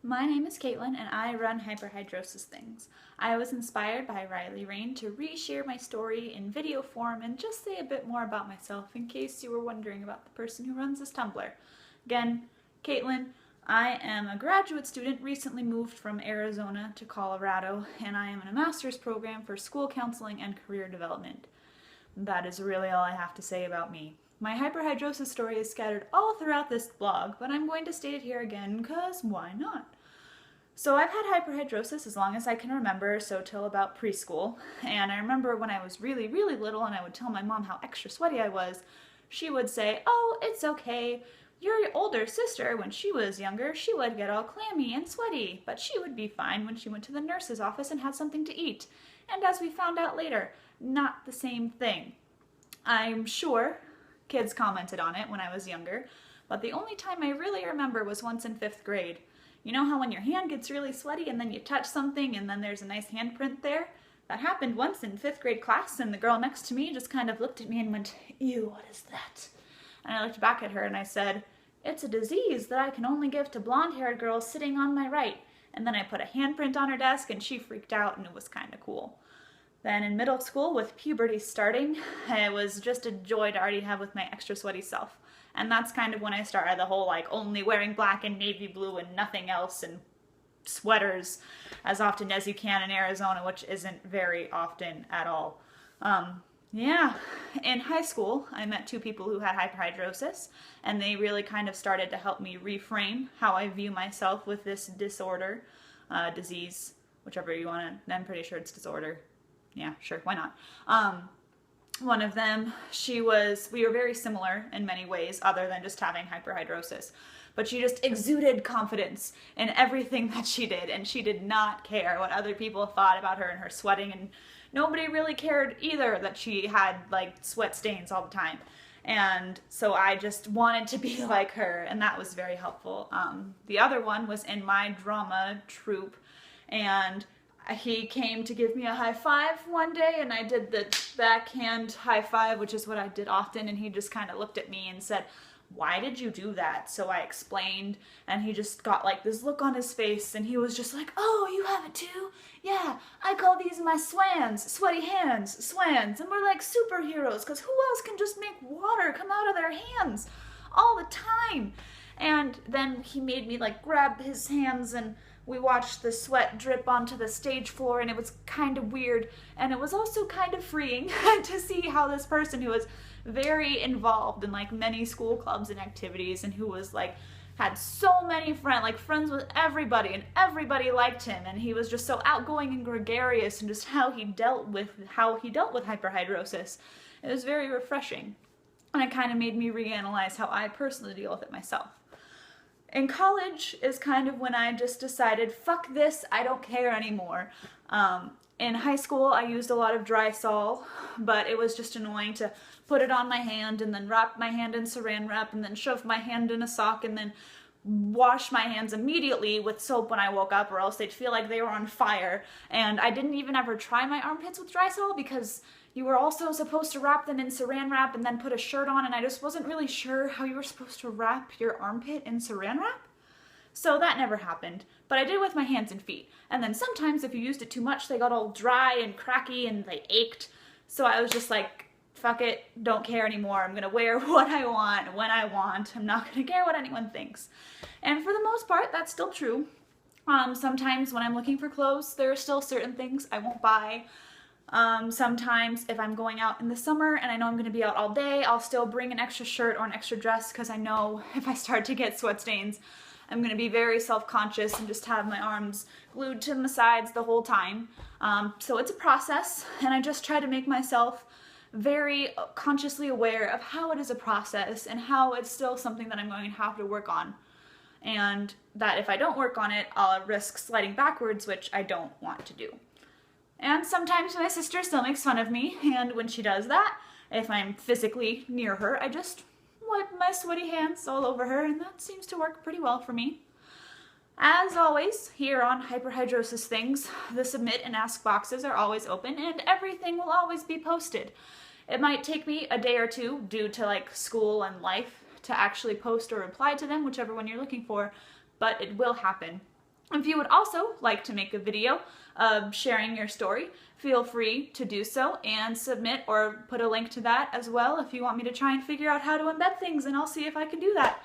My name is Caitlin and I run Hyperhidrosis Things. I was inspired by Riley Rain to reshare my story in video form and just say a bit more about myself in case you were wondering about the person who runs this Tumblr. Again, Caitlin, I am a graduate student, recently moved from Arizona to Colorado, and I am in a master's program for school counseling and career development. That is really all I have to say about me. My hyperhidrosis story is scattered all throughout this blog, but I'm going to state it here again because why not? So I've had hyperhidrosis as long as I can remember, so till about preschool. And I remember when I was really, really little and I would tell my mom how extra sweaty I was, she would say, "Oh, it's okay. Your older sister, when she was younger, she would get all clammy and sweaty, but she would be fine when she went to the nurse's office and had something to eat." And as we found out later, not the same thing. I'm sure kids commented on it when I was younger, but the only time I really remember was once in 5th grade. You know how when your hand gets really sweaty and then you touch something and then there's a nice handprint there? That happened once in 5th grade class, and the girl next to me just kind of looked at me and went, "Ew, what is that?" And I looked back at her and I said, "It's a disease that I can only give to blonde-haired girls sitting on my right." And then I put a handprint on her desk and she freaked out, and it was kind of cool. Then in middle school, with puberty starting, it was just a joy to already have with my extra sweaty self. And that's kind of when I started the whole only wearing black and navy blue and nothing else, and sweaters as often as you can in Arizona, which isn't very often at all. Yeah, in high school, I met 2 people who had hyperhidrosis, and they really kind of started to help me reframe how I view myself with this disorder, disease, whichever you want to, I'm pretty sure it's disorder. Yeah, sure, why not? One of them, we were very similar in many ways other than just having hyperhidrosis, but she just exuded confidence in everything that she did, and she did not care what other people thought about her and her sweating, and nobody really cared either that she had sweat stains all the time. And so I just wanted to be like her, and that was very helpful. The other one was in my drama troupe, and he came to give me a high five one day, and I did the backhand high five, which is what I did often, and he just kind of looked at me and said, "Why did you do that?" So I explained, and he just got this look on his face, and he was just like, "Oh, you have it too? Yeah, I call these my swans, sweaty hands, swans, and we're like superheroes, because who else can just make water come out of their hands all the time?" And then he made me grab his hands, and we watched the sweat drip onto the stage floor, and it was kind of weird, and it was also kind of freeing to see how this person who was very involved in many school clubs and activities, and who was had so many friends with everybody, and everybody liked him, and he was just so outgoing and gregarious, and just how he dealt with hyperhidrosis. It was very refreshing, and it kind of made me reanalyze how I personally deal with it myself. In college is kind of when I just decided, fuck this, I don't care anymore. In high school, I used a lot of Drysol, but it was just annoying to put it on my hand and then wrap my hand in saran wrap and then shove my hand in a sock and then wash my hands immediately with soap when I woke up, or else they'd feel like they were on fire. And I didn't even ever try my armpits with Drysol because you were also supposed to wrap them in saran wrap and then put a shirt on, and I just wasn't really sure how you were supposed to wrap your armpit in saran wrap. So that never happened, but I did with my hands and feet. And then sometimes if you used it too much, they got all dry and cracky and they ached. So I was just like, fuck it, don't care anymore. I'm gonna wear what I want, when I want. I'm not gonna care what anyone thinks. And for the most part, that's still true. Sometimes when I'm looking for clothes, there are still certain things I won't buy. Sometimes if I'm going out in the summer and I know I'm going to be out all day, I'll still bring an extra shirt or an extra dress, because I know if I start to get sweat stains, I'm going to be very self-conscious and just have my arms glued to my sides the whole time. So it's a process, and I just try to make myself very consciously aware of how it is a process and how it's still something that I'm going to have to work on. And that if I don't work on it, I'll risk sliding backwards, which I don't want to do. And sometimes my sister still makes fun of me, and when she does that, if I'm physically near her, I just wipe my sweaty hands all over her, and that seems to work pretty well for me. As always, here on Hyperhidrosis Things, the submit and ask boxes are always open, and everything will always be posted. It might take me a day or two due to school and life to actually post or reply to them, whichever one you're looking for, but it will happen. If you would also like to make a video of sharing your story, feel free to do so and submit or put a link to that as well if you want me to try and figure out how to embed things, and I'll see if I can do that.